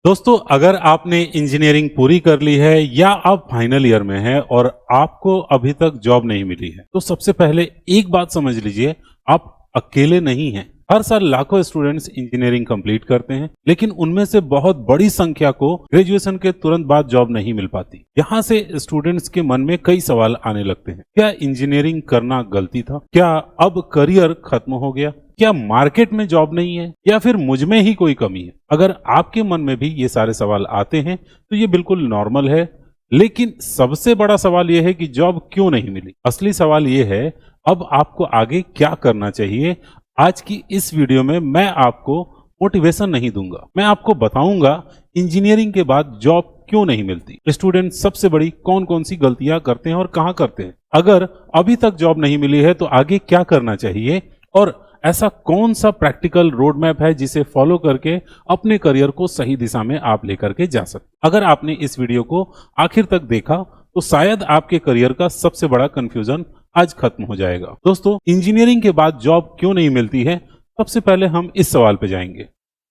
दोस्तों, अगर आपने इंजीनियरिंग पूरी कर ली है या आप फाइनल ईयर में हैं और आपको अभी तक जॉब नहीं मिली है, तो सबसे पहले एक बात समझ लीजिए, आप अकेले नहीं हैं। हर साल लाखों स्टूडेंट्स इंजीनियरिंग कंप्लीट करते हैं, लेकिन उनमें से बहुत बड़ी संख्या को ग्रेजुएशन के तुरंत बाद जॉब नहीं मिल पाती। यहाँ से स्टूडेंट्स के मन में कई सवाल आने लगते हैं। क्या इंजीनियरिंग करना गलती था? क्या अब करियर खत्म हो गया? क्या मार्केट में जॉब नहीं है, या फिर मुझ में ही कोई कमी है? अगर आपके मन में भी ये सारे सवाल आते हैं तो ये बिल्कुल नॉर्मल है, लेकिन सबसे बड़ा सवाल ये है कि जॉब क्यों नहीं मिली। असली सवाल ये है, अब आपको आगे क्या करना चाहिए। आज की इस वीडियो में मैं आपको मोटिवेशन नहीं दूंगा, मैं आपको बताऊंगा इंजीनियरिंग के बाद जॉब क्यों नहीं मिलती, स्टूडेंट सबसे बड़ी कौन कौन सी गलतियां करते हैं और कहां करते हैं, अगर अभी तक जॉब नहीं मिली है तो आगे क्या करना चाहिए, और ऐसा कौन सा प्रैक्टिकल रोड मैप है जिसे फॉलो करके अपने करियर को सही दिशा में आप लेकर के जा सकते। अगर आपने इस वीडियो को आखिर तक देखा तो शायद आपके करियर का सबसे बड़ा कंफ्यूजन आज खत्म हो जाएगा। दोस्तों, इंजीनियरिंग के बाद जॉब क्यों नहीं मिलती है, सबसे पहले हम इस सवाल पे जाएंगे।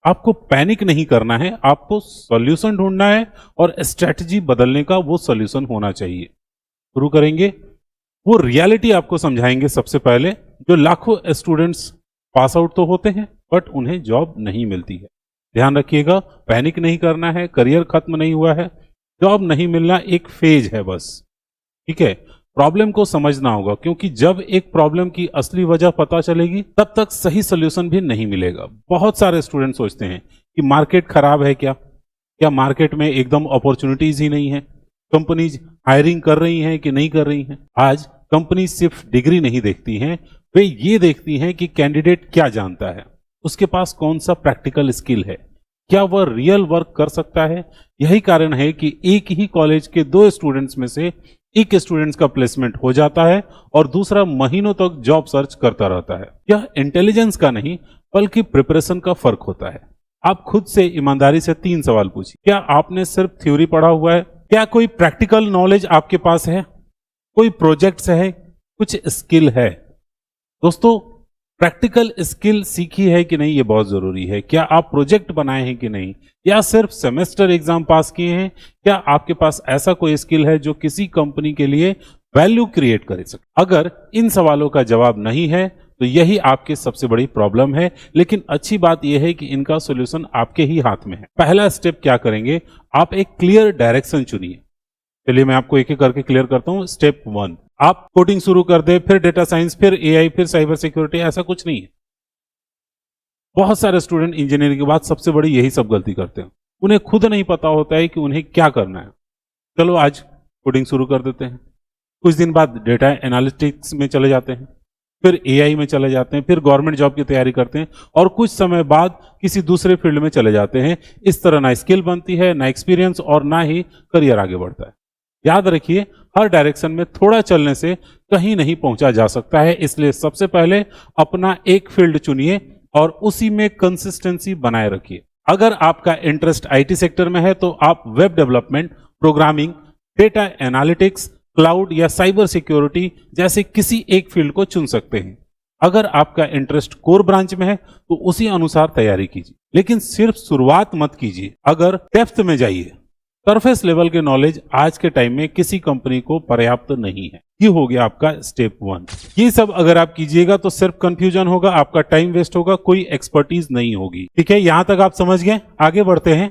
आपको पैनिक नहीं करना है, आपको सॉल्यूशन ढूंढना है और स्ट्रेटजी बदलने का वो सॉल्यूशन होना चाहिए। शुरू करेंगे, वो रियलिटी आपको समझाएंगे। सबसे पहले, जो लाखों स्टूडेंट्स पास आउट तो होते हैं बट उन्हें जॉब नहीं मिलती है। ध्यान रखिएगा, पैनिक नहीं करना है, करियर खत्म नहीं हुआ है, जॉब नहीं मिलना एक फेज है बस। ठीक है, प्रॉब्लम को समझना होगा, क्योंकि जब एक प्रॉब्लम की असली वजह पता चलेगी तब तक सही सोल्यूशन भी नहीं मिलेगा। बहुत सारे स्टूडेंट सोचते हैं कि मार्केट खराब है, क्या मार्केट में एकदम अपॉर्चुनिटीज ही नहीं है, कंपनीज हायरिंग कर रही हैं कि नहीं कर रही हैं। आज कंपनी सिर्फ डिग्री नहीं देखती हैं, वे ये देखती हैं कि कैंडिडेट क्या जानता है, उसके पास कौन सा प्रैक्टिकल स्किल है, क्या वह रियल वर्क कर सकता है। यही कारण है कि एक ही कॉलेज के दो स्टूडेंट्स में से एक स्टूडेंट्स का प्लेसमेंट हो जाता है और दूसरा महीनों तक जॉब सर्च करता रहता है। यह इंटेलिजेंस का नहीं बल्कि प्रिपरेशन का फर्क होता है। आप खुद से ईमानदारी से 3 सवाल पूछिए। क्या आपने सिर्फ थ्योरी पढ़ा हुआ है? क्या कोई प्रैक्टिकल नॉलेज आपके पास है? कोई प्रोजेक्ट्स है? कुछ स्किल है? दोस्तों, प्रैक्टिकल स्किल सीखी है कि नहीं, ये बहुत जरूरी है। क्या आप प्रोजेक्ट बनाए हैं कि नहीं, या सिर्फ सेमेस्टर एग्जाम पास किए हैं? क्या आपके पास ऐसा कोई स्किल है जो किसी कंपनी के लिए वैल्यू क्रिएट कर सके? अगर इन सवालों का जवाब नहीं है तो यही आपकी सबसे बड़ी प्रॉब्लम है। लेकिन अच्छी बात यह है कि इनका सॉल्यूशन आपके ही हाथ में है। पहला स्टेप क्या करेंगे, आप एक क्लियर डायरेक्शन चुनिए। चलिए मैं आपको एक एक करके क्लियर करता हूं। स्टेप 1, आप कोडिंग शुरू कर दे, फिर डेटा साइंस, फिर एआई, फिर साइबर सिक्योरिटी। ऐसा कुछ नहीं है। बहुत सारे स्टूडेंट इंजीनियरिंग के बाद सबसे बड़ी यही सब गलती करते हैं, उन्हें खुद नहीं पता होता है कि उन्हें क्या करना है। चलो आज कोडिंग शुरू कर देते हैं, कुछ दिन बाद डेटा एनालिटिक्स में चले जाते हैं, फिर एआई में चले जाते हैं, फिर गवर्नमेंट जॉब की तैयारी करते हैं और कुछ समय बाद किसी दूसरे फील्ड में चले जाते हैं। इस तरह ना स्किल बनती है, ना एक्सपीरियंस, और ना ही करियर आगे बढ़ता है। याद रखिए, हर डायरेक्शन में थोड़ा चलने से कहीं नहीं पहुंचा जा सकता है। इसलिए सबसे पहले अपना एक फील्ड चुनिए और उसी में कंसिस्टेंसी बनाए रखिए। अगर आपका इंटरेस्ट आईटी सेक्टर में है तो आप web development, programming, data analytics, cloud या साइबर सिक्योरिटी जैसे किसी एक फील्ड को चुन सकते हैं। अगर आपका इंटरेस्ट कोर ब्रांच में है तो उसी अनुसार तैयारी कीजिए, लेकिन सिर्फ शुरुआत मत कीजिए। अगर डेप्थ में जाइए। सरफेस लेवल के नॉलेज आज के टाइम में किसी कंपनी को पर्याप्त नहीं है। ये हो गया आपका स्टेप 1। ये सब अगर आप कीजिएगा तो सिर्फ कंफ्यूजन होगा, आपका टाइम वेस्ट होगा, कोई एक्सपर्टीज नहीं होगी। ठीक है, यहां तक आप समझ गए। आगे बढ़ते हैं,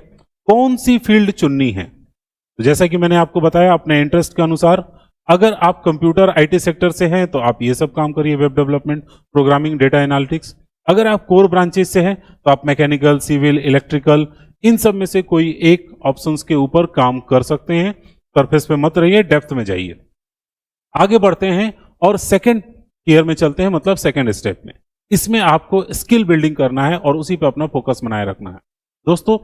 कौन सी फील्ड चुननी है। तो जैसा कि मैंने आपको बताया, अपने इंटरेस्ट के अनुसार, अगर आप कंप्यूटर आईटी सेक्टर से हैं तो आप ये सब काम करिए, web development, programming, data analytics. अगर आप कोर ब्रांचेस से हैं तो आप मैकेनिकल, सिविल, इलेक्ट्रिकल, इन सब में से कोई एक ऑप्शंस के ऊपर काम कर सकते हैं। सरफेस पे मत रहिए, डेप्थ में जाइए। आगे बढ़ते हैं और सेकंड ईयर में चलते हैं, मतलब सेकंड स्टेप में। इसमें आपको स्किल बिल्डिंग करना है और उसी पे अपना फोकस बनाए रखना है। दोस्तों,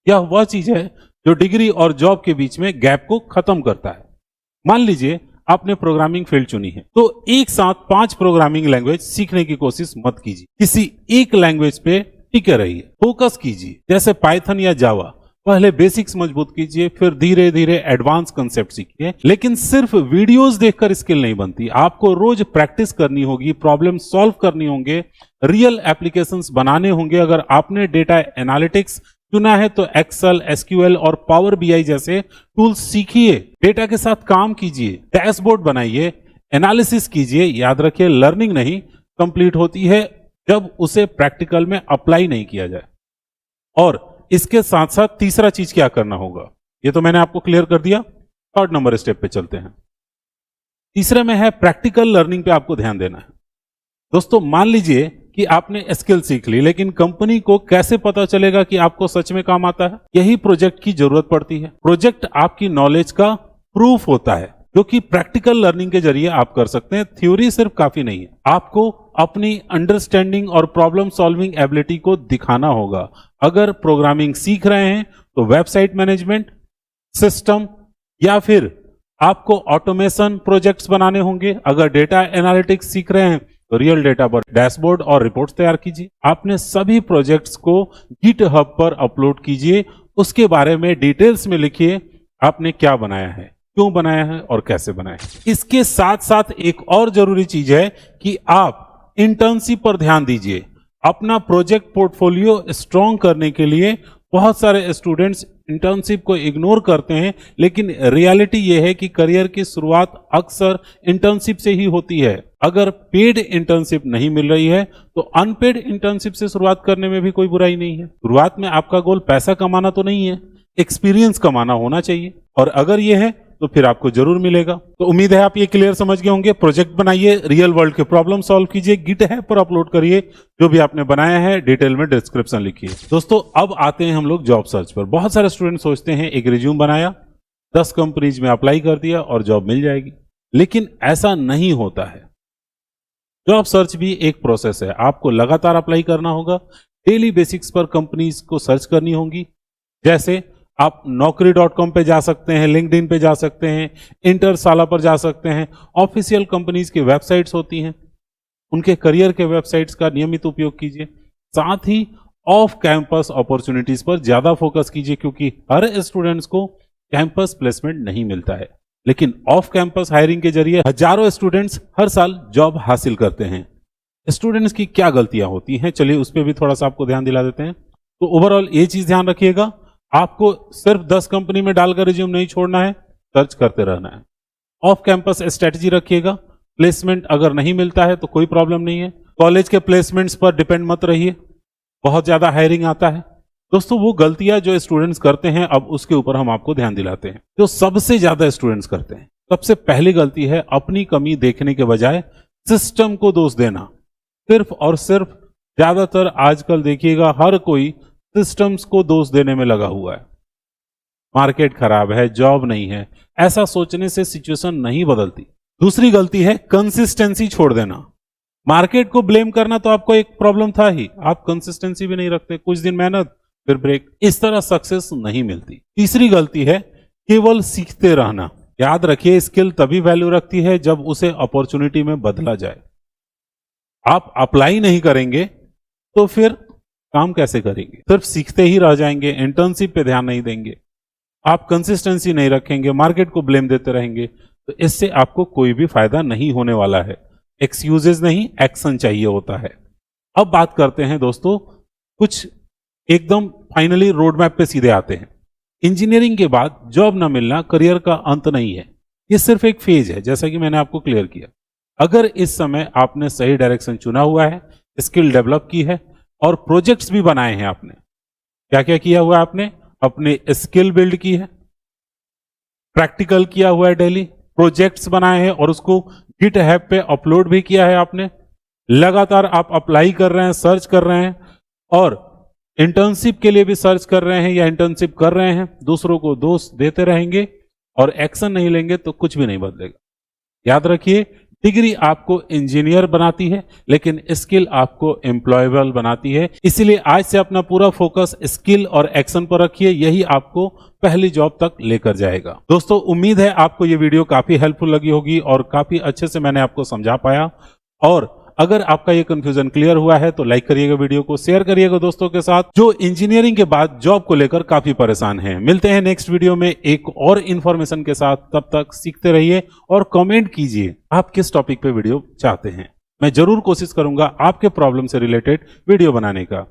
यह वह चीज है जो डिग्री और जॉब के बीच में गैप को खत्म करता है। मान लीजिए आपने प्रोग्रामिंग फील्ड चुनी है, तो एक साथ 5 प्रोग्रामिंग लैंग्वेज सीखने की कोशिश मत कीजिए। किसी एक लैंग्वेज पे टिके रहिए, फोकस कीजिए। जैसे पाइथन या जावा, पहले बेसिक्स मजबूत कीजिए, फिर धीरे धीरे एडवांस कंसेप्ट सीखिए। लेकिन सिर्फ वीडियोस देखकर स्किल नहीं बनती, आपको रोज प्रैक्टिस करनी होगी, प्रॉब्लम सॉल्व करनी होंगे, रियल एप्लीकेशंस बनाने होंगे। अगर आपने डेटा एनालिटिक्स चुना है तो एक्सेल, एसक्यूएल और पावर बीआई जैसे टूल्स सीखिए, डेटा के साथ काम कीजिए, डैशबोर्ड बनाइए, एनालिसिस कीजिए। याद रखिए, लर्निंग नहीं कंप्लीट होती है जब उसे प्रैक्टिकल में अप्लाई नहीं किया जाए। और इसके साथ साथ तीसरा चीज क्या करना होगा, ये तो मैंने आपको क्लियर कर दिया। थर्ड नंबर स्टेप पे चलते हैं। तीसरे में है प्रैक्टिकल लर्निंग पे आपको ध्यान देना है। दोस्तों, मान लीजिए कि आपने स्किल सीख ली, लेकिन कंपनी को कैसे पता चलेगा कि आपको सच में काम आता है? यही प्रोजेक्ट की जरूरत पड़ती है। प्रोजेक्ट आपकी नॉलेज का प्रूफ होता है, जो कि प्रैक्टिकल लर्निंग के जरिए आप कर सकते हैं। थ्योरी सिर्फ काफी नहीं है, आपको अपनी अंडरस्टैंडिंग और प्रॉब्लम सॉल्विंग एबिलिटी को दिखाना होगा। अगर प्रोग्रामिंग सीख रहे हैं तो वेबसाइट मैनेजमेंट सिस्टम या फिर आपको ऑटोमेशन प्रोजेक्ट्स बनाने होंगे। अगर डेटा एनालिटिक्स सीख रहे हैं तो रियल डेटा पर डैशबोर्ड और रिपोर्ट्स तैयार कीजिए। आपने सभी प्रोजेक्ट्स को गिटहब पर अपलोड कीजिए, उसके बारे में डिटेल्स में लिखिए आपने क्या बनाया है, क्यों बनाया है और कैसे बनाया है। इसके साथ साथ एक और जरूरी चीज है कि आप इंटर्नशिप पर ध्यान दीजिए। अपना प्रोजेक्ट पोर्टफोलियो स्ट्रॉन्ग करने के लिए बहुत सारे स्टूडेंट्स इंटर्नशिप को इग्नोर करते हैं, लेकिन रियलिटी यह है कि करियर की शुरुआत अक्सर इंटर्नशिप से ही होती है। अगर पेड इंटर्नशिप नहीं मिल रही है तो अनपेड इंटर्नशिप से शुरुआत करने में भी कोई बुराई नहीं है। शुरुआत में आपका गोल पैसा कमाना तो नहीं है, एक्सपीरियंस कमाना होना चाहिए, और अगर यह है तो फिर आपको जरूर मिलेगा। तो उम्मीद है आप ये क्लियर समझ गए होंगे। प्रोजेक्ट बनाइए, रियल वर्ल्ड के प्रॉब्लम सॉल्व कीजिए, गिटहब पर अपलोड करिए, जो भी आपने बनाया है डिटेल में डिस्क्रिप्शन लिखिए। दोस्तों, अब आते हैं हम लोग जॉब सर्च पर। बहुत सारे स्टूडेंट सोचते हैं एक रिज्यूम बनाया, 10 कंपनीज में अप्लाई कर दिया और जॉब मिल जाएगी, लेकिन ऐसा नहीं होता है। जॉब सर्च भी एक प्रोसेस है, आपको लगातार अप्लाई करना होगा, डेली बेसिक्स पर कंपनीज को सर्च करनी होंगी। जैसे आप naukri.com पे जा सकते हैं, लिंक्डइन पे जा सकते हैं, इंटरसाला पर जा सकते हैं। ऑफिशियल कंपनीज की वेबसाइट्स होती हैं, उनके करियर के वेबसाइट्स का नियमित उपयोग कीजिए। साथ ही ऑफ कैंपस अपॉर्चुनिटीज पर ज्यादा फोकस कीजिए, क्योंकि हर स्टूडेंट्स को कैंपस प्लेसमेंट नहीं मिलता है, लेकिन ऑफ कैंपस हायरिंग के जरिए हजारों स्टूडेंट्स हर साल जॉब हासिल करते हैं। स्टूडेंट्स की क्या गलतियां होती हैं, चलिए उस पर भी थोड़ा सा आपको ध्यान दिला देते हैं। तो ओवरऑल ये चीज ध्यान रखिएगा, आपको सिर्फ 10 कंपनी में डालकर रिज्यूम नहीं छोड़ना है, सर्च करते रहना है। ऑफ कैंपस स्ट्रेटजी रखिएगा, प्लेसमेंट अगर नहीं मिलता है तो कोई प्रॉब्लम नहीं है, कॉलेज के प्लेसमेंट्स पर डिपेंड मत रहिए, बहुत ज्यादा हायरिंग आता है। दोस्तों, वो गलतियां जो स्टूडेंट्स करते हैं, अब उसके ऊपर हम आपको ध्यान दिलाते हैं, जो सबसे ज्यादा स्टूडेंट्स करते हैं। सबसे पहली गलती है अपनी कमी देखने के बजाय सिस्टम को दोष देना। सिर्फ और सिर्फ ज्यादातर आजकल देखिएगा हर कोई सिस्टम्स को दोष देने में लगा हुआ है। मार्केट खराब है, जॉब नहीं है, ऐसा सोचने से सिचुएशन नहीं बदलती। दूसरी गलती है कंसिस्टेंसी छोड़ देना। मार्केट को ब्लेम करना तो आपको एक प्रॉब्लम था ही, आप कंसिस्टेंसी भी नहीं रखते, कुछ दिन मेहनत फिर ब्रेक, इस तरह सक्सेस नहीं मिलती। तीसरी गलती है केवल सीखते रहना। याद रखिए, स्किल तभी वैल्यू रखती है जब उसे अपॉर्चुनिटी में बदला जाए। आप अप्लाई नहीं करेंगे तो फिर काम कैसे करेंगे? सिर्फ सीखते ही रह जाएंगे, इंटर्नशिप पे ध्यान नहीं देंगे, आप कंसिस्टेंसी नहीं रखेंगे, मार्केट को ब्लेम देते रहेंगे, तो इससे आपको कोई भी फायदा नहीं होने वाला है। एक्सक्यूजेज नहीं, एक्शन चाहिए होता है। अब बात करते हैं दोस्तों, कुछ एकदम फाइनली रोड मैप पे सीधे आते हैं। इंजीनियरिंग के बाद जॉब ना मिलना करियर का अंत नहीं है, ये सिर्फ एक फेज है, जैसा कि मैंने आपको क्लियर किया। अगर इस समय आपने सही डायरेक्शन चुना हुआ है, स्किल डेवलप की है और प्रोजेक्ट्स भी बनाए हैं, आपने क्या क्या किया हुआ है? आपने अपने स्किल बिल्ड की है, प्रैक्टिकल किया हुआ है, डेली प्रोजेक्ट्स बनाए हैं और उसको गिटहब पे अपलोड भी किया है आपने। लगातार आप अप्लाई कर रहे हैं, सर्च कर रहे हैं और इंटर्नशिप के लिए भी सर्च कर रहे हैं या इंटर्नशिप कर रहे हैं। दूसरों को दोष देते रहेंगे और एक्शन नहीं लेंगे तो कुछ भी नहीं बदलेगा। याद रखिए, डिग्री आपको इंजीनियर बनाती है, लेकिन स्किल आपको एम्प्लॉयबल बनाती है। इसलिए आज से अपना पूरा फोकस स्किल और एक्शन पर रखिए, यही आपको पहली जॉब तक लेकर जाएगा। दोस्तों, उम्मीद है आपको ये वीडियो काफी हेल्पफुल लगी होगी और काफी अच्छे से मैंने आपको समझा पाया। और अगर आपका ये कंफ्यूजन क्लियर हुआ है तो लाइक करिएगा, वीडियो को शेयर करिएगा दोस्तों के साथ जो इंजीनियरिंग के बाद जॉब को लेकर काफी परेशान हैं। मिलते हैं नेक्स्ट वीडियो में एक और इंफॉर्मेशन के साथ, तब तक सीखते रहिए और कमेंट कीजिए आप किस टॉपिक पे वीडियो चाहते हैं। मैं जरूर कोशिश करूंगा आपके प्रॉब्लम से रिलेटेड वीडियो बनाने का।